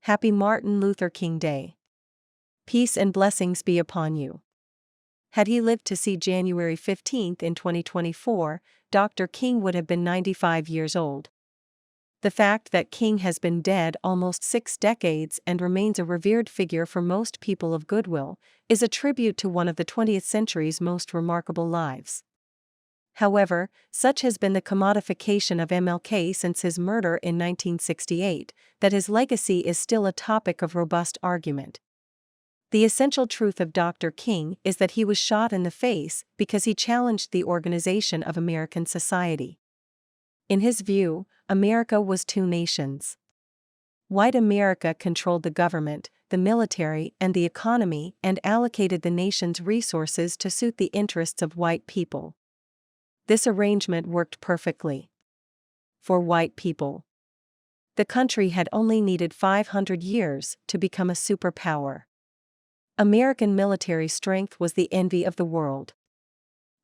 Happy Martin Luther King Day. Peace and blessings be upon you. Had he lived to see January 15 in 2024, Dr. King would have been 95 years old. The fact that King has been dead almost 6 decades and remains a revered figure for most people of goodwill is a tribute to one of the 20th century's most remarkable lives. However, such has been the commodification of MLK since his murder in 1968, that his legacy is still a topic of robust argument. The essential truth of Dr. King is that he was shot in the face because he challenged the organization of American society. In his view, America was 2 nations. White America controlled the government, the military, and the economy and allocated the nation's resources to suit the interests of white people. This arrangement worked perfectly for white people. The country had only needed 500 years to become a superpower. American military strength was the envy of the world.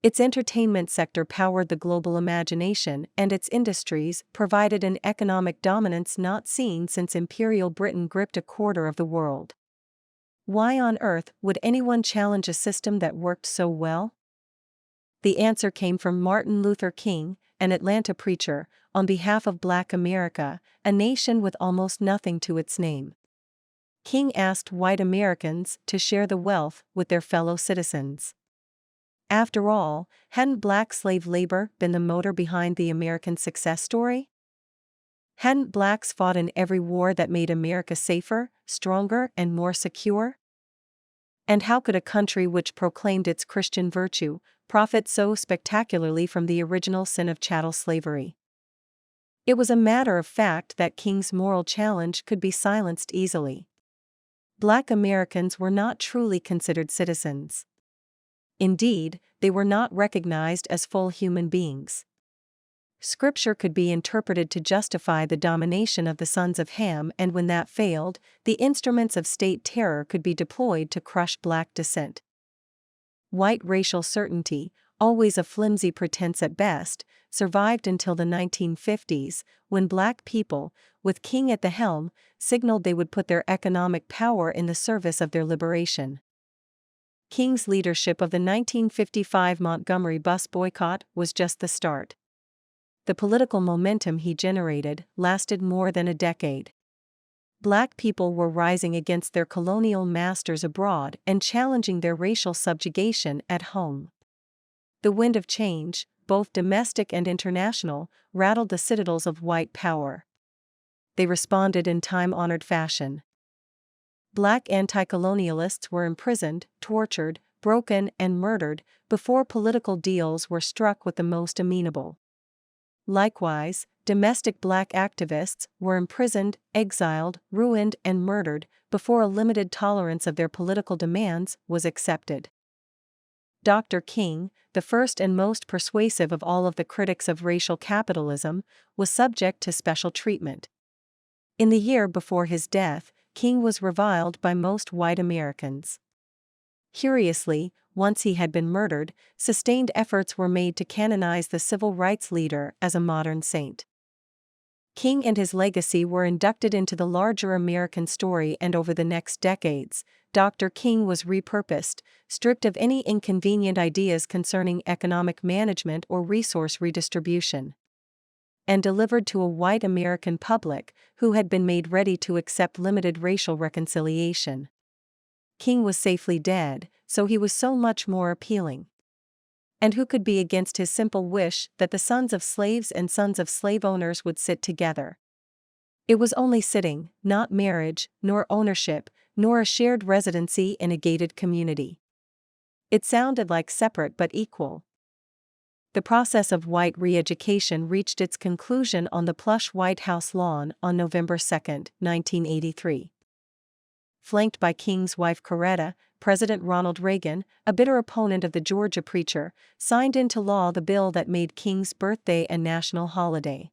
Its entertainment sector powered the global imagination, and its industries provided an economic dominance not seen since Imperial Britain gripped a quarter of the world. Why on earth would anyone challenge a system that worked so well? The answer came from Martin Luther King, an Atlanta preacher, on behalf of Black America, a nation with almost nothing to its name. King asked white Americans to share the wealth with their fellow citizens. After all, hadn't black slave labor been the motor behind the American success story? Hadn't blacks fought in every war that made America safer, stronger, and more secure? And how could a country which proclaimed its Christian virtue profit so spectacularly from the original sin of chattel slavery? It was a matter of fact that King's moral challenge could be silenced easily. Black Americans were not truly considered citizens. Indeed, they were not recognized as full human beings. Scripture could be interpreted to justify the domination of the sons of Ham, and when that failed, the instruments of state terror could be deployed to crush black dissent. White racial certainty, always a flimsy pretense at best, survived until the 1950s, when black people, with King at the helm, signaled they would put their economic power in the service of their liberation. King's leadership of the 1955 Montgomery bus boycott was just the start. The political momentum he generated lasted more than a decade. Black people were rising against their colonial masters abroad and challenging their racial subjugation at home. The wind of change, both domestic and international, rattled the citadels of white power. They responded in time-honored fashion. Black anti-colonialists were imprisoned, tortured, broken, and murdered before political deals were struck with the most amenable. Likewise, domestic black activists were imprisoned, exiled, ruined, and murdered before a limited tolerance of their political demands was accepted. Dr. King, the first and most persuasive of all of the critics of racial capitalism, was subject to special treatment. In the year before his death, King was reviled by most white Americans. Curiously, once he had been murdered, sustained efforts were made to canonize the civil rights leader as a modern saint. King and his legacy were inducted into the larger American story, and over the next decades, Dr. King was repurposed, stripped of any inconvenient ideas concerning economic management or resource redistribution, and delivered to a white American public who had been made ready to accept limited racial reconciliation. King was safely dead, so he was so much more appealing. And who could be against his simple wish that the sons of slaves and sons of slave owners would sit together? It was only sitting, not marriage, nor ownership, nor a shared residency in a gated community. It sounded like separate but equal. The process of white re-education reached its conclusion on the plush White House lawn on November 2, 1983. Flanked by King's wife Coretta, President Ronald Reagan, a bitter opponent of the Georgia preacher, signed into law the bill that made King's birthday a national holiday.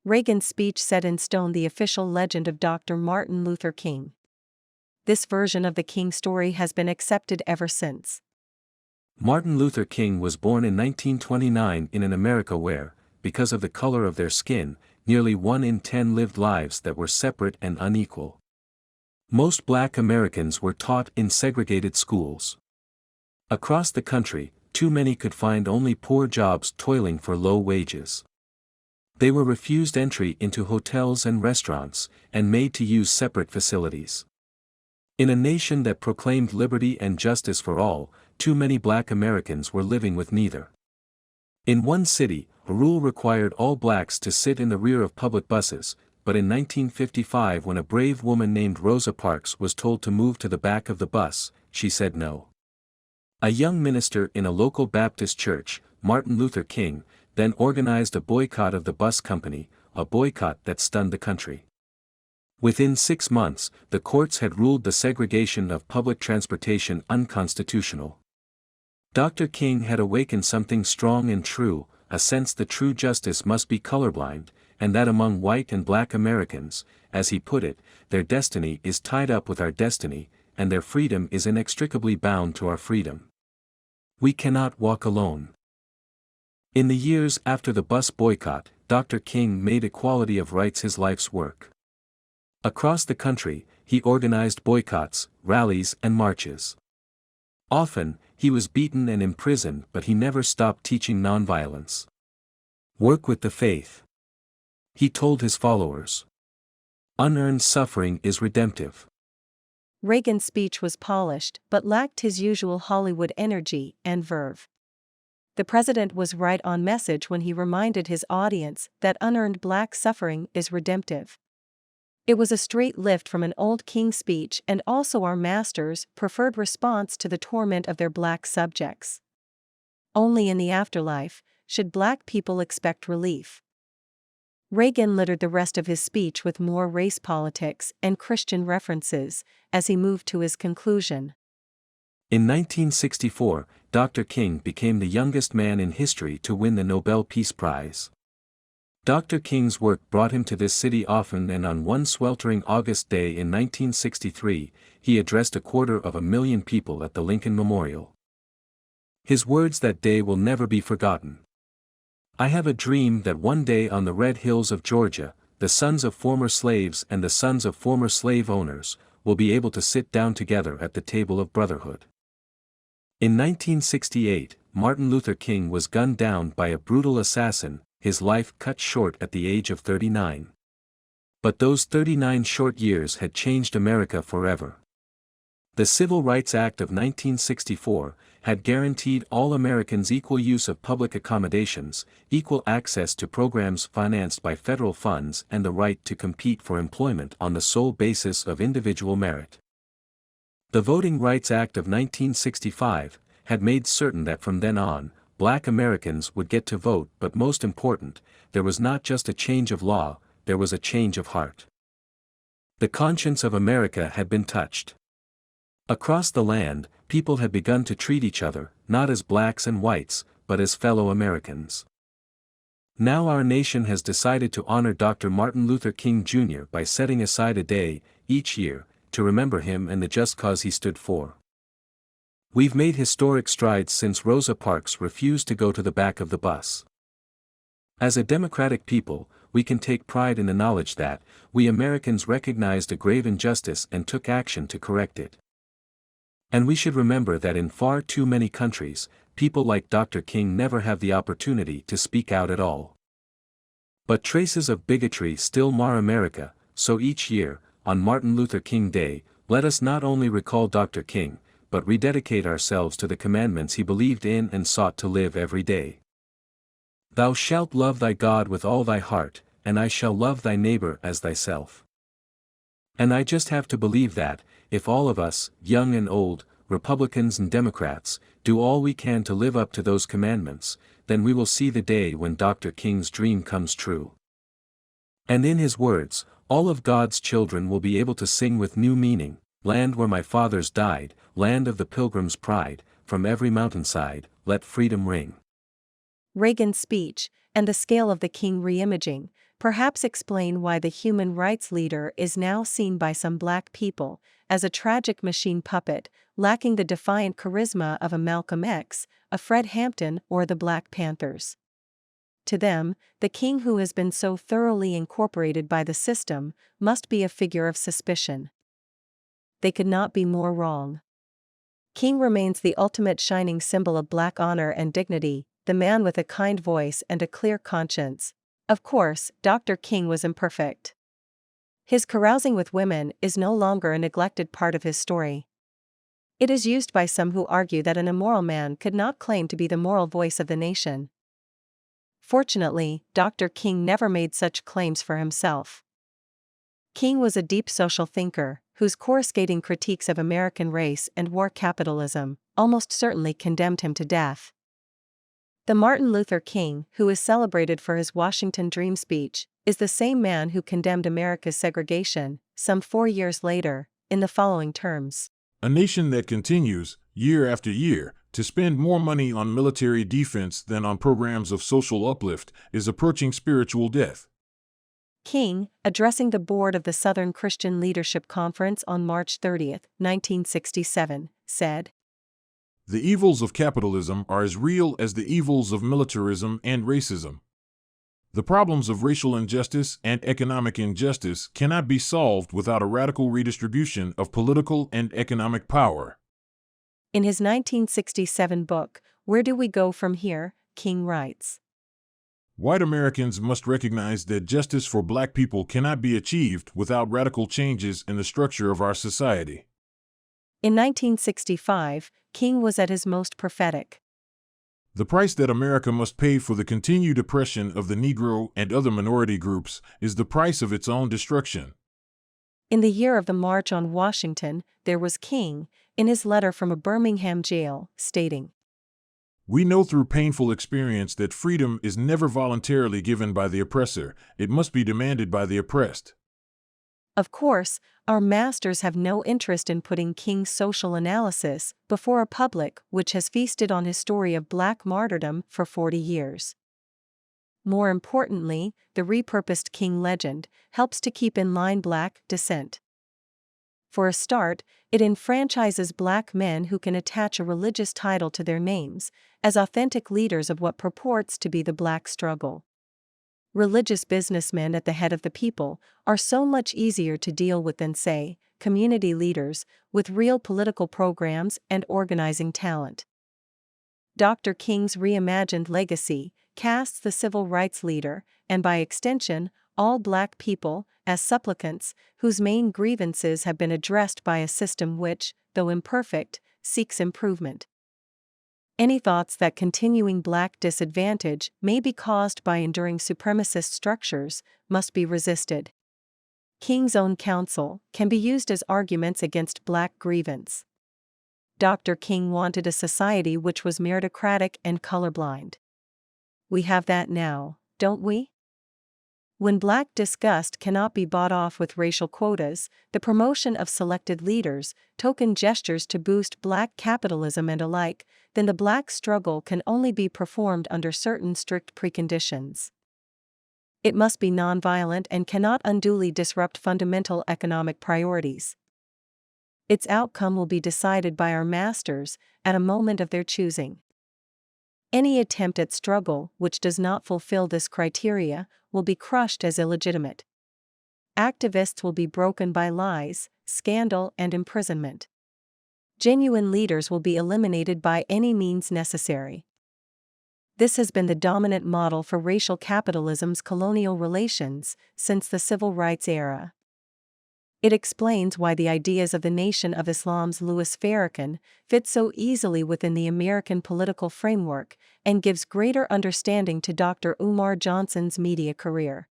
Reagan's speech set in stone the official legend of Dr. Martin Luther King. This version of the King story has been accepted ever since. Martin Luther King was born in 1929 in an America where, because of the color of their skin, nearly 1 in 10 lived lives that were separate and unequal. Most Black Americans were taught in segregated schools. Across the country, too many could find only poor jobs toiling for low wages. They were refused entry into hotels and restaurants, and made to use separate facilities. In a nation that proclaimed liberty and justice for all, too many Black Americans were living with neither. In one city, a rule required all blacks to sit in the rear of public buses, but in 1955, when a brave woman named Rosa Parks was told to move to the back of the bus, she said no. A young minister in a local Baptist church, Martin Luther King, then organized a boycott of the bus company, a boycott that stunned the country. Within 6 months, the courts had ruled the segregation of public transportation unconstitutional. Dr. King had awakened something strong and true, a sense that true justice must be colorblind, and that among white and Black Americans, as he put it, their destiny is tied up with our destiny, and their freedom is inextricably bound to our freedom. We cannot walk alone. In the years after the bus boycott, Dr. King made equality of rights his life's work. Across the country, he organized boycotts, rallies and marches. Often, he was beaten and imprisoned, but he never stopped teaching nonviolence. Work with the faith. He told his followers. Unearned suffering is redemptive. Reagan's speech was polished but lacked his usual Hollywood energy and verve. The president was right on message when he reminded his audience that unearned Black suffering is redemptive. It was a straight lift from an old King speech and also our master's preferred response to the torment of their Black subjects. Only in the afterlife should Black people expect relief. Reagan littered the rest of his speech with more race politics and Christian references as he moved to his conclusion. In 1964, Dr. King became the youngest man in history to win the Nobel Peace Prize. Dr. King's work brought him to this city often, and on one sweltering August day in 1963, he addressed 250,000 people at the Lincoln Memorial. His words that day will never be forgotten. I have a dream that one day on the red hills of Georgia, the sons of former slaves and the sons of former slave owners will be able to sit down together at the table of brotherhood. In 1968, Martin Luther King was gunned down by a brutal assassin, his life cut short at the age of 39. But those 39 short years had changed America forever. The Civil Rights Act of 1964 had guaranteed all Americans equal use of public accommodations, equal access to programs financed by federal funds, and the right to compete for employment on the sole basis of individual merit. The Voting Rights Act of 1965 had made certain that from then on, Black Americans would get to vote, but most important, there was not just a change of law, there was a change of heart. The conscience of America had been touched. Across the land, people had begun to treat each other, not as blacks and whites, but as fellow Americans. Now our nation has decided to honor Dr. Martin Luther King Jr. by setting aside a day, each year, to remember him and the just cause he stood for. We've made historic strides since Rosa Parks refused to go to the back of the bus. As a democratic people, we can take pride in the knowledge that, we Americans recognized a grave injustice and took action to correct it. And we should remember that in far too many countries, people like Dr. King never have the opportunity to speak out at all. But traces of bigotry still mar America, so each year, on Martin Luther King Day, let us not only recall Dr. King, but rededicate ourselves to the commandments he believed in and sought to live every day. Thou shalt love thy God with all thy heart, and I shall love thy neighbor as thyself. And I just have to believe that, if all of us, young and old, Republicans and Democrats, do all we can to live up to those commandments, then we will see the day when Dr. King's dream comes true. And in his words, all of God's children will be able to sing with new meaning, land where my fathers died, land of the pilgrim's pride, from every mountainside, let freedom ring. Reagan's speech, and the scale of the King reimaging, perhaps explain why the human rights leader is now seen by some Black people as a tragic machine puppet, lacking the defiant charisma of a Malcolm X, a Fred Hampton, or the Black Panthers. To them, the King who has been so thoroughly incorporated by the system must be a figure of suspicion. they could not be more wrong. King remains the ultimate shining symbol of Black honor and dignity, the man with a kind voice and a clear conscience. Of course, Dr. King was imperfect. His carousing with women is no longer a neglected part of his story. It is used by some who argue that an immoral man could not claim to be the moral voice of the nation. Fortunately, Dr. King never made such claims for himself. King was a deep social thinker, whose coruscating critiques of American race and war capitalism almost certainly condemned him to death. The Martin Luther King, who is celebrated for his Washington Dream speech, is the same man who condemned America's segregation, some 4 years later, in the following terms. A nation that continues, year after year, to spend more money on military defense than on programs of social uplift is approaching spiritual death. King, addressing the board of the Southern Christian Leadership Conference on March 30, 1967, said, "The evils of capitalism are as real as the evils of militarism and racism. The problems of racial injustice and economic injustice cannot be solved without a radical redistribution of political and economic power." In his 1967 book, Where Do We Go From Here?, King writes, "White Americans must recognize that justice for Black people cannot be achieved without radical changes in the structure of our society." In 1965, King was at his most prophetic. "The price that America must pay for the continued oppression of the Negro and other minority groups is the price of its own destruction." In the year of the March on Washington, there was King, in his letter from a Birmingham jail, stating, "We know through painful experience that freedom is never voluntarily given by the oppressor, it must be demanded by the oppressed." Of course, our masters have no interest in putting King's social analysis before a public which has feasted on his story of Black martyrdom for 40 years. More importantly, the repurposed King legend helps to keep in line Black dissent. For a start, it enfranchises Black men who can attach a religious title to their names, as authentic leaders of what purports to be the Black struggle. Religious businessmen at the head of the people are so much easier to deal with than, say, community leaders with real political programs and organizing talent. Dr. King's reimagined legacy casts the civil rights leader, and by extension, all Black people, as supplicants whose main grievances have been addressed by a system which, though imperfect, seeks improvement. Any thoughts that continuing Black disadvantage may be caused by enduring supremacist structures must be resisted. King's own counsel can be used as arguments against Black grievance. Dr. King wanted a society which was meritocratic and colorblind. We have that now, don't we? When Black disgust cannot be bought off with racial quotas, the promotion of selected leaders, token gestures to boost Black capitalism and alike, then the Black struggle can only be performed under certain strict preconditions. It must be nonviolent and cannot unduly disrupt fundamental economic priorities. Its outcome will be decided by our masters at a moment of their choosing. Any attempt at struggle which does not fulfill this criteria will be crushed as illegitimate. Activists will be broken by lies, scandal, and imprisonment. Genuine leaders will be eliminated by any means necessary. This has been the dominant model for racial capitalism's colonial relations since the civil rights era. It explains why the ideas of the Nation of Islam's Louis Farrakhan fit so easily within the American political framework and gives greater understanding to Dr. Umar Johnson's media career.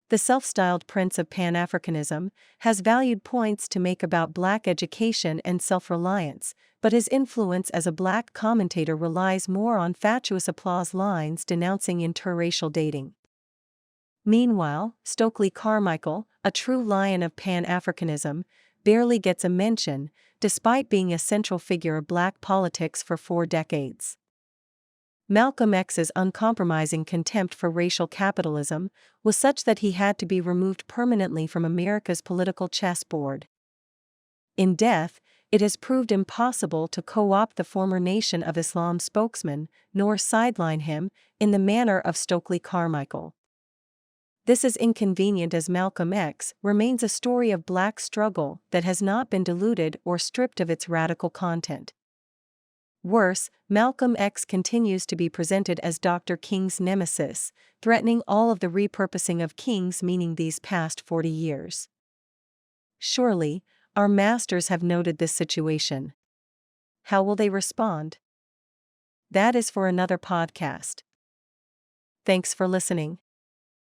The self-styled Prince of Pan-Africanism has valued points to make about Black education and self-reliance, but his influence as a Black commentator relies more on fatuous applause lines denouncing interracial dating. Meanwhile, Stokely Carmichael, a true lion of Pan-Africanism, barely gets a mention, despite being a central figure of Black politics for 4 decades. Malcolm X's uncompromising contempt for racial capitalism was such that he had to be removed permanently from America's political chessboard. In death, it has proved impossible to co-opt the former Nation of Islam spokesman, nor sideline him, in the manner of Stokely Carmichael. This is inconvenient as Malcolm X remains a story of Black struggle that has not been diluted or stripped of its radical content. Worse, Malcolm X continues to be presented as Dr. King's nemesis, threatening all of the repurposing of King's meaning these past 40 years. Surely, our masters have noted this situation. How will they respond? That is for another podcast. Thanks for listening.